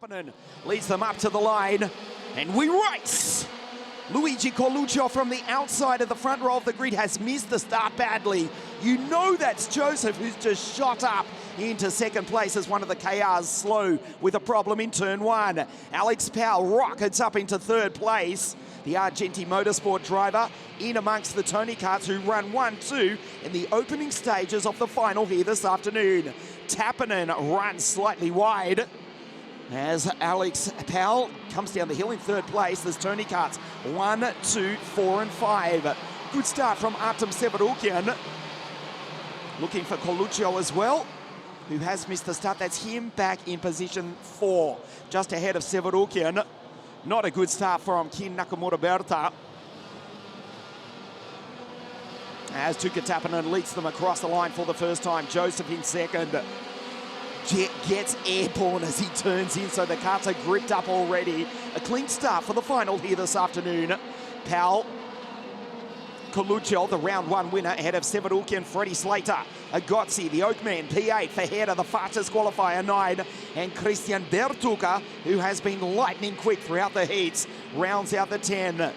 Tappanen leads them up to the line, and we race! Luigi Coluccio from the outside of the front row of the grid has missed the start badly. You know that's Joseph, who's just shot up into second place as one of the KRs slow with a problem in turn one. Alex Powell rockets up into third place. The Argenti Motorsport driver in amongst the Tony Karts who run 1-2 in the opening stages of the final here this afternoon. Tappanen runs slightly wide as Alex Powell comes down the hill in third place. There's Tony Karts 1, 2, 4 and 5. Good start from Artem Severukian. Looking for Coluccio as well, who has missed the start. That's him back in position 4, just ahead of Severukian. Not a good start from Kin Nakamura Berta, as Tuukka Tappanen leads them across the line for the first time. Joseph in second. Jet gets airborne as he turns in, so the karts are gripped up already. A clean start for the final here this afternoon. Powell, Coluccio, the round one winner, ahead of Severukian, Freddie Slater, Agozzi, the Oakman, P8 for Heda, the fastest qualifier, 9, and Christian Bertucca, who has been lightning quick throughout the heats, rounds out the 10.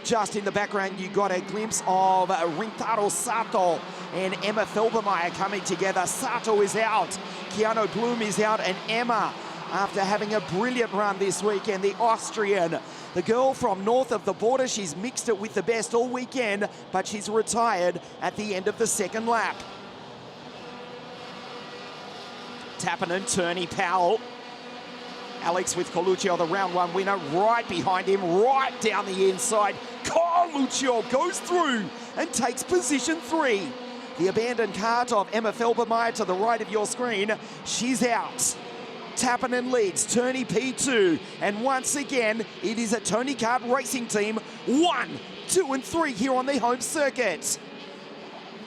Just in the background, you got a glimpse of Rintaro Sato and Emma Felbermeyer coming together. Sato is out, Keanu Bloom is out, and Emma, after having a brilliant run this weekend, the Austrian, the girl from north of the border, she's mixed it with the best all weekend, but she's retired at the end of the second lap. Tappanen, Turney, Powell. Alex with Coluccio, the round one winner, right behind him, right down the inside. Coluccio goes through and takes position 3. The abandoned kart of Emma Felbermeyer to the right of your screen, she's out. Tappanen leads, Turney P2, and once again, it is a Tony Kart racing team 1, 2 and 3 here on the home circuit.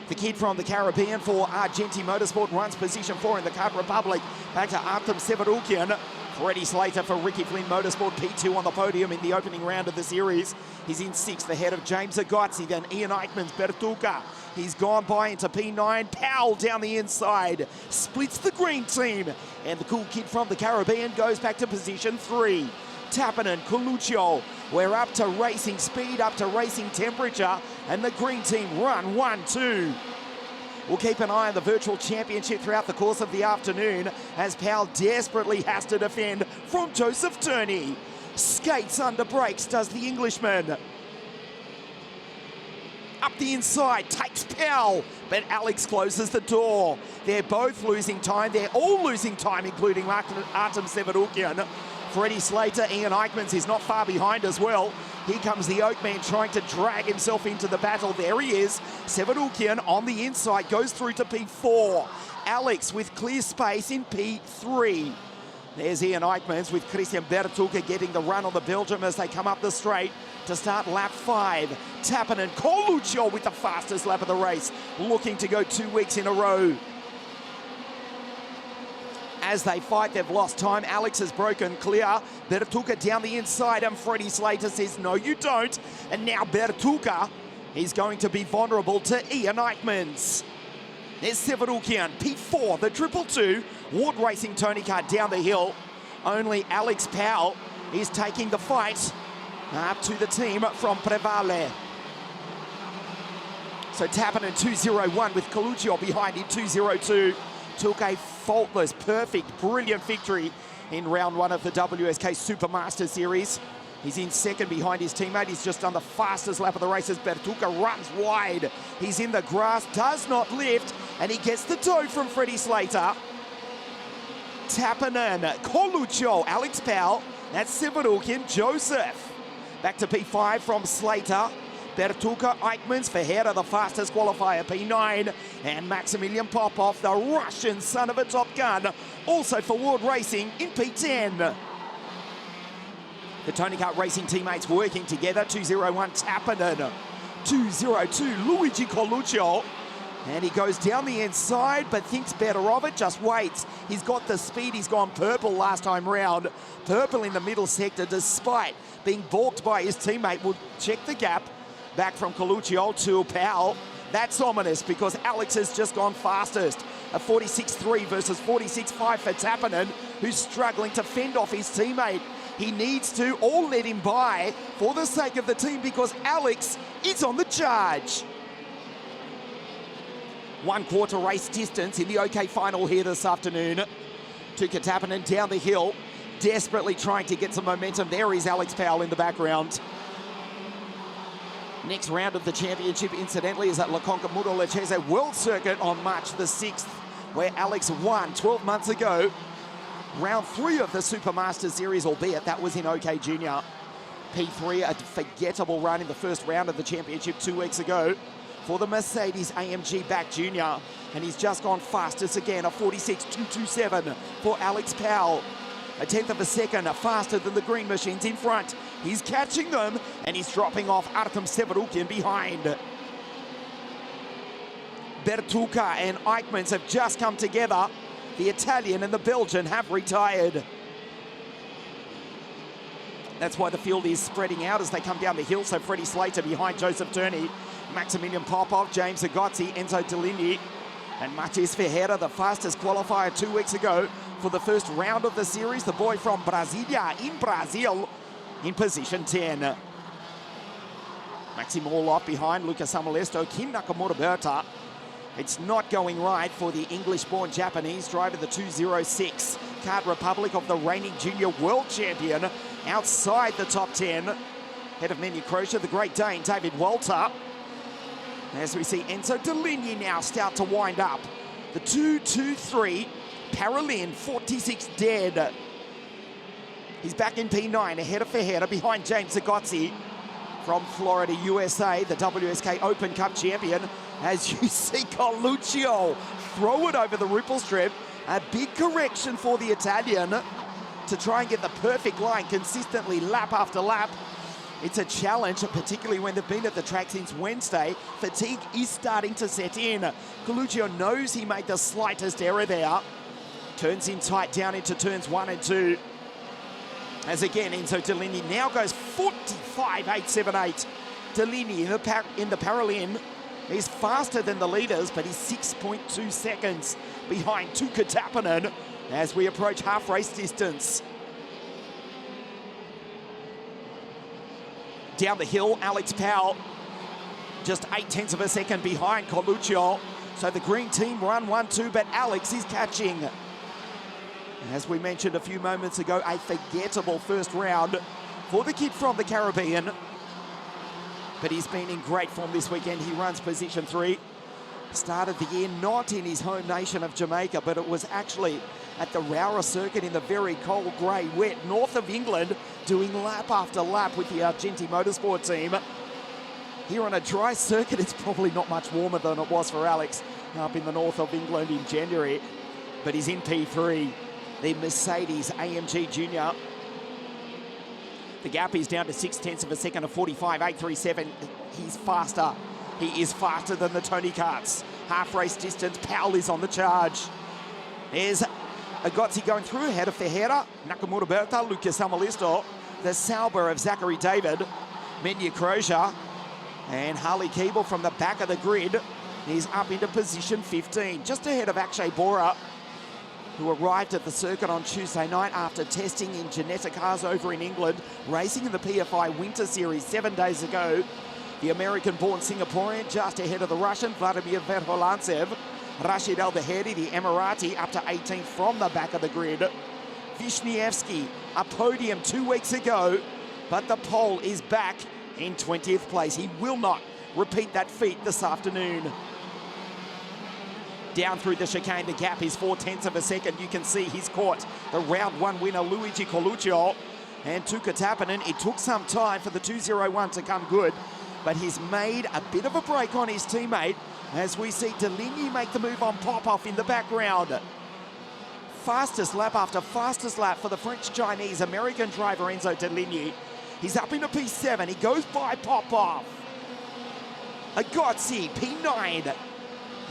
The kid from the Caribbean for Argenti Motorsport runs position 4 in the Kart Republic. Back to Artem Severukian. Freddie Slater for Ricky Flynn Motorsport, P2 on the podium in the opening round of the series. He's in 6th ahead of James Agozzi, then Ian Eichmann's Bertucca. He's gone by into P9. Powell down the inside, splits the green team. And the cool kid from the Caribbean goes back to position 3. Tappanen, Coluccio, we're up to racing speed, up to racing temperature, and the green team run 1-2. We'll keep an eye on the virtual championship throughout the course of the afternoon as Powell desperately has to defend from Joseph Turney. Skates under brakes does the Englishman. Up the inside, takes Powell, but Alex closes the door. They're both losing time. They're all losing time, including Artem Severukian. Freddie Slater, Ian Eichmann's is not far behind as well. Here comes the Oakman trying to drag himself into the battle. There he is. Severukian on the inside goes through to P4. Alex with clear space in P3. There's Ian Eichmann's with Christian Bertucca getting the run on the Belgium as they come up the straight to start lap 5. Tappanen, Coluccio with the fastest lap of the race, looking to go 2 weeks in a row. As they fight, they've lost time. Alex has broken clear. Bertucca down the inside, and Freddie Slater says, no, you don't. And now Bertucca is going to be vulnerable to Ian Eichmann's. There's Severukian, P4, the 222. Ward Racing Tony Kart down the hill. Only Alex Powell is taking the fight up to the team from Prevale. So Tappanen 201 with Coluccio behind him, 202. Took a faultless, perfect, brilliant victory in round 1 of the WSK Supermaster Series. He's in second behind his teammate. He's just done the fastest lap of the race as Bertucca runs wide. He's in the grass, does not lift, and he gets the toe from Freddie Slater. Tappanen, Coluccio, Alex Powell, that's Severukian, Joseph. Back to P5 from Slater. Bertucca, Eichmann's for Heda, the fastest qualifier, P9. And Maximilian Popov, the Russian son of a Top Gun, also for Ward Racing in P10. The Tony Kart Racing teammates working together. 201 Tappanen, 202 Luigi Coluccio. And he goes down the inside, but thinks better of it, just waits. He's got the speed, he's gone purple last time round. Purple in the middle sector, despite being balked by his teammate. Will check the gap. Back from Coluccio to Powell. That's ominous because Alex has just gone fastest. A 46.3 versus 46.5 for Tappanen, who's struggling to fend off his teammate. He needs to all let him by for the sake of the team because Alex is on the charge. 1 quarter race distance in the OK final here this afternoon. Tuukka Tappanen down the hill, desperately trying to get some momentum. There is Alex Powell in the background. Next round of the championship, incidentally, is at La Conca Lecce World Circuit on March the 6th, where Alex won 12 months ago. Round 3 of the Supermaster Series, albeit that was in OK Junior. P3, a forgettable run in the first round of the championship 2 weeks ago for the Mercedes AMG back junior. And he's just gone fastest again, a 46.227 for Alex Powell. A tenth of a second faster than the green machines in front. He's catching them and he's dropping off Artem Severukin behind. Bertucca and Eichmans have just come together. The Italian and the Belgian have retired. That's why the field is spreading out as they come down the hill. So Freddie Slater behind Joseph Turney, Maximilian Popov, James Agozzi, Enzo Deligny, and Matheus Ferreira, the fastest qualifier 2 weeks ago for the first round of the series. The boy from Brasilia in Brazil in position 10. Maxim Orloff behind Lucas Amolesto, Kin Nakamura Berta. It's not going right for the English-born Japanese driver, the 206 Kart Republic of the reigning junior world champion, outside the top 10. Head of Menu Croatia, the Great Dane, David Walter. As we see Enzo Deligny now start to wind up. The 2-2-3, Paralin, 46 dead. He's back in P9, ahead of Ferreira, behind James Agozzi from Florida, USA, the WSK Open Cup champion. As you see Coluccio throw it over the ripple strip. A big correction for the Italian to try and get the perfect line consistently lap after lap. It's a challenge, particularly when they've been at the track since Wednesday. Fatigue is starting to set in. Coluccio knows he made the slightest error there. Turns in tight down into turns 1 and 2. As again, Enzo Deligny now goes 45.878. Deligny in the Paralin is faster than the leaders, but he's 6.2 seconds behind Tuukka Tappanen as we approach half race distance. Down the hill, Alex Powell just 0.8 of a second behind Coluccio. So the green team run 1-2, but Alex is catching. As we mentioned a few moments ago, a forgettable first round for the kid from the Caribbean. But he's been in great form this weekend. He runs position 3. Started the year not in his home nation of Jamaica, but it was actually at the Rowra circuit in the very cold, grey, wet north of England, doing lap after lap with the Argenti Motorsport team. Here on a dry circuit, it's probably not much warmer than it was for Alex up in the north of England in January. But he's in P3, the Mercedes AMG Junior. The gap is down to 0.6 of a second of 45.837. He's faster. He is faster than the Tony Karts. Half race distance, Powell is on the charge. There's Agozzi going through ahead of Ferreira, Nakamura Berta, Lucas Amolesto, the Sauber of Zachary David, Menu Croatia, and Harley Keeble from the back of the grid is up into position 15, just ahead of Akshay Bora, who arrived at the circuit on Tuesday night after testing in Ginetta cars over in England, racing in the PFI Winter Series 7 days ago. The American-born Singaporean just ahead of the Russian, Vladimir Verholantsev. Rashid Al-Bahedi, the Emirati, up to 18th from the back of the grid. Wisniewski, a podium 2 weeks ago, but the pole is back in 20th place. He will not repeat that feat this afternoon. Down through the chicane, the gap is 0.4 of a second. You can see he's caught the round 1 winner, Luigi Coluccio, and Tuukka Tappanen. It took some time for the 201 to come good, but he's made a bit of a break on his teammate as we see Deligny make the move on Popov in the background. Fastest lap after fastest lap for the French-Chinese American driver Enzo Deligny. He's up into P7. He goes by Popov. Agozzi, P9.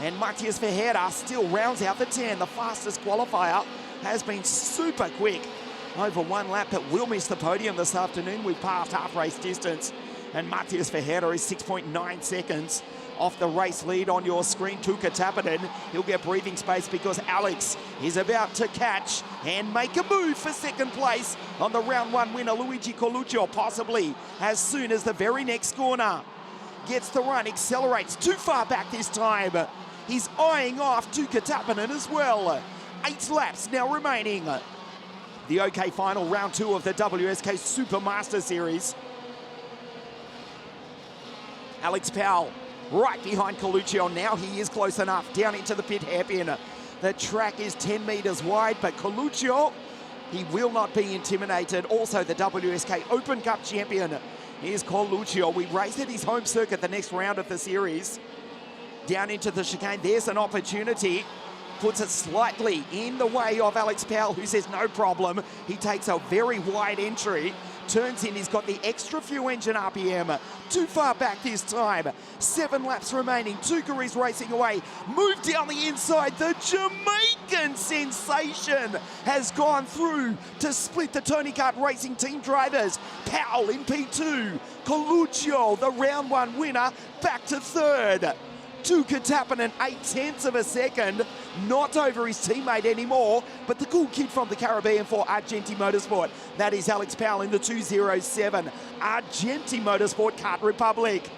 And Matheus Ferreira still rounds out the 10. The fastest qualifier has been super quick. Over 1 lap, but will miss the podium this afternoon. We've passed half race distance. And Matheus Ferreira is 6.9 seconds off the race lead on your screen. Tuukka Tappanen, he'll get breathing space because Alex is about to catch and make a move for second place on the round one winner, Luigi Coluccio, possibly as soon as the very next corner. Gets the run, accelerates too far back this time. He's eyeing off Tuukka Tappanen as well. 8 laps now remaining. The OK final, round 2 of the WSK Supermaster Series. Alex Powell right behind Coluccio. Now he is close enough down into the pit hairpin. The track is 10 metres wide, but Coluccio, he will not be intimidated. Also the WSK Open Cup champion is Coluccio. We race at his home circuit the next round of the series. Down into the chicane, there's an opportunity. Puts it slightly in the way of Alex Powell, who says no problem. He takes a very wide entry. Turns in, he's got the extra few engine RPM. Too far back this time. 7 laps remaining. Tuukka is racing away. Move down the inside. The Jamaican sensation has gone through to split the Tony Kart Racing team drivers. Powell in P2. Coluccio, the round 1 winner, back to 3rd. Tuukka Tappanen 0.8 of a second, not over his teammate anymore, but the cool kid from the Caribbean for Argenti Motorsport. That is Alex Powell in the 207. Argenti Motorsport Kart Republic.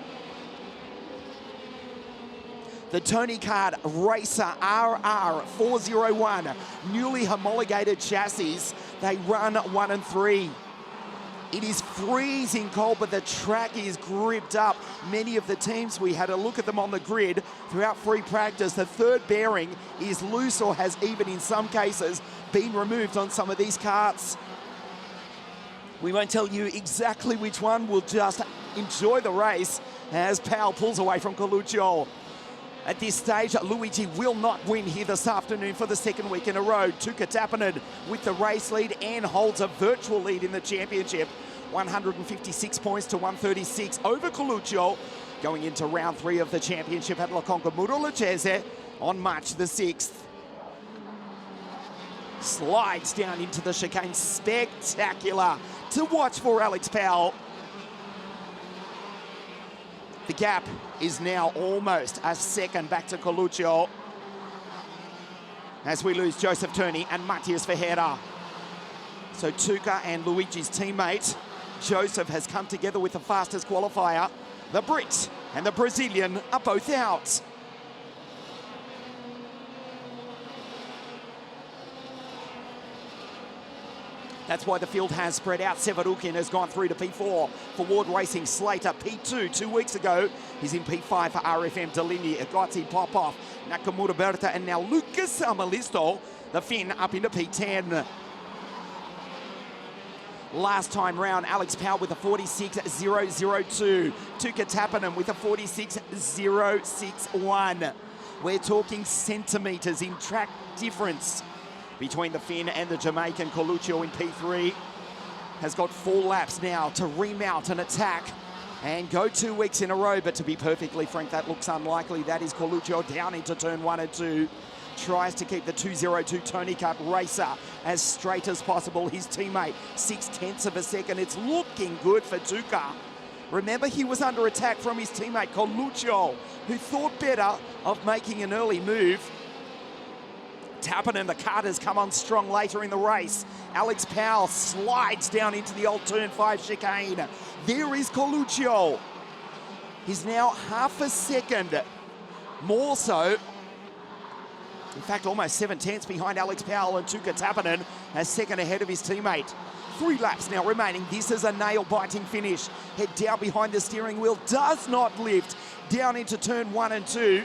The Tony Kart Racer RR401, newly homologated chassis. They run 1 and 3. It is freezing cold, but the track is gripped up. Many of the teams, we had a look at them on the grid throughout free practice. The 3rd bearing is loose or has even in some cases been removed on some of these karts. We won't tell you exactly which one. We'll just enjoy the race as Powell pulls away from Coluccio. At this stage, Luigi will not win here this afternoon for the 2nd week in a row. Tuukka Tappanen with the race lead and holds a virtual lead in the championship. 156 points to 136 over Coluccio, going into round 3 of the championship at La Conca Murolacese on March the 6th. Slides down into the chicane. Spectacular to watch for Alex Powell. The gap is now almost a second back to Coluccio as we lose Joseph Turney and Matias Ferreira. So Tuukka and Luigi's teammate, Joseph, has come together with the fastest qualifier. The Brit and the Brazilian are both out. That's why the field has spread out. Severukin has gone through to P4 for Ward Racing. Slater, P2 2 weeks ago. He's in P5 for RFM Deligny, Agozzi, Popov, Nakamura Berta, and now Lucas Amalisto, the Finn, up into P10. Last time round, Alex Powell with a 46.002. Tuukka Tappanen with a 46.061. We're talking centimetres in track difference between the Finn and the Jamaican. Coluccio in P3 has got 4 laps now to remount an attack and go 2 weeks in a row. But to be perfectly frank, that looks unlikely. That is Coluccio down into turn 1 and 2. Tries to keep the 202 Tony Kart Racer as straight as possible. His teammate, 0.6 of a second. It's looking good for Tuukka. Remember, he was under attack from his teammate Coluccio, who thought better of making an early move. Tappanen, the kart, has come on strong later in the race. Alex Powell slides down into the old turn 5 chicane. There is Coluccio. He's now half a second more so. In fact, almost 7/10 behind Alex Powell, and Tuukka Tappanen a second ahead of his teammate. 3 laps now remaining. This is a nail-biting finish. Head down behind the steering wheel, does not lift down into turn 1 and 2.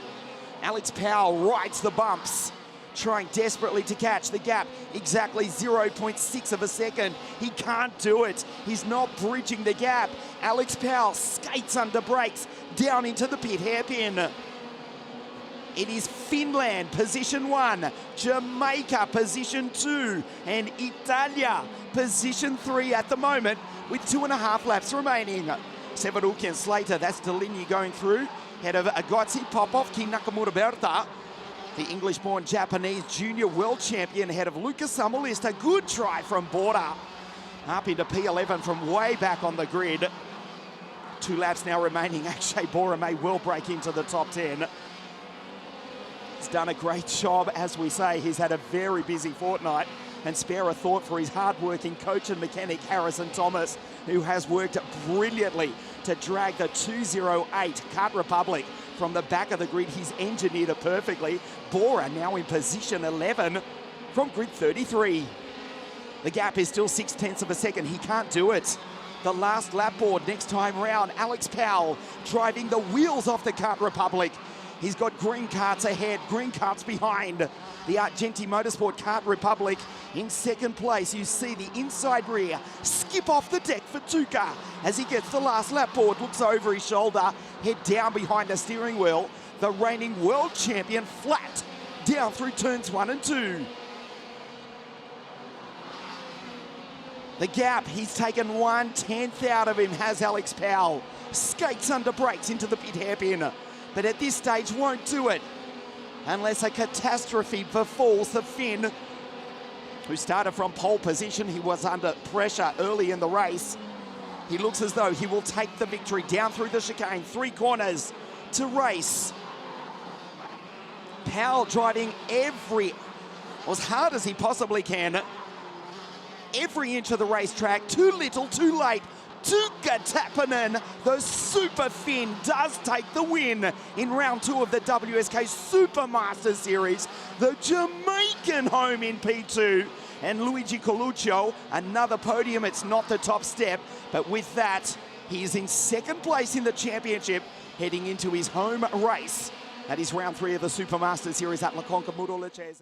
Alex Powell rides the bumps, trying desperately to catch the gap. Exactly 0.6 of a second. He can't do it. He's not bridging the gap. Alex Powell skates under brakes down into the pit hairpin. It is Finland, position 1, Jamaica, position 2, and Italia, position 3 at the moment, with 2.5 laps remaining. Severukin, Slater, that's Deligny going through, head of Agozzi, Popov, Ki Nakamura Berta, the English-born Japanese junior world champion, ahead of Lucas Amalisto. Good try from Border. Up into P11 from way back on the grid. 2 laps now remaining. Akshay Bora may well break into the top 10. He's done a great job, as we say. He's had a very busy fortnight, and spare a thought for his hard-working coach and mechanic, Harrison Thomas, who has worked brilliantly to drag the 208 Kart Republic from the back of the grid. He's engineered it perfectly. Bora now in position 11 from grid 33. The gap is still 0.6 of a second. He can't do it. The last lap board next time round. Alex Powell driving the wheels off the Kart Republic. He's got green karts ahead, green karts behind. The Argenti Motorsport Kart Republic in second place. You see the inside rear skip off the deck for Tuka as he gets the last lap board, looks over his shoulder, head down behind the steering wheel. The reigning world champion flat down through turns 1 and 2. The gap, he's taken 1/10 out of him, has Alex Powell. Skates under brakes into the pit hairpin, but at this stage won't do it unless a catastrophe befalls the Finn, who started from pole position. He was under pressure early in the race. He looks as though he will take the victory down through the chicane. 3 corners to race. Powell driving as hard as he possibly can. Every inch of the racetrack, too little, too late. Tuukka Tappinen, the Super Finn, does take the win in round 2 of the WSK Supermaster Series. The Jamaican home in P2. And Luigi Coluccio, another podium. It's not the top step, but with that, he is in second place in the championship, heading into his home race. That is round 3 of the Supermaster Series at La Conca Muro Lecce.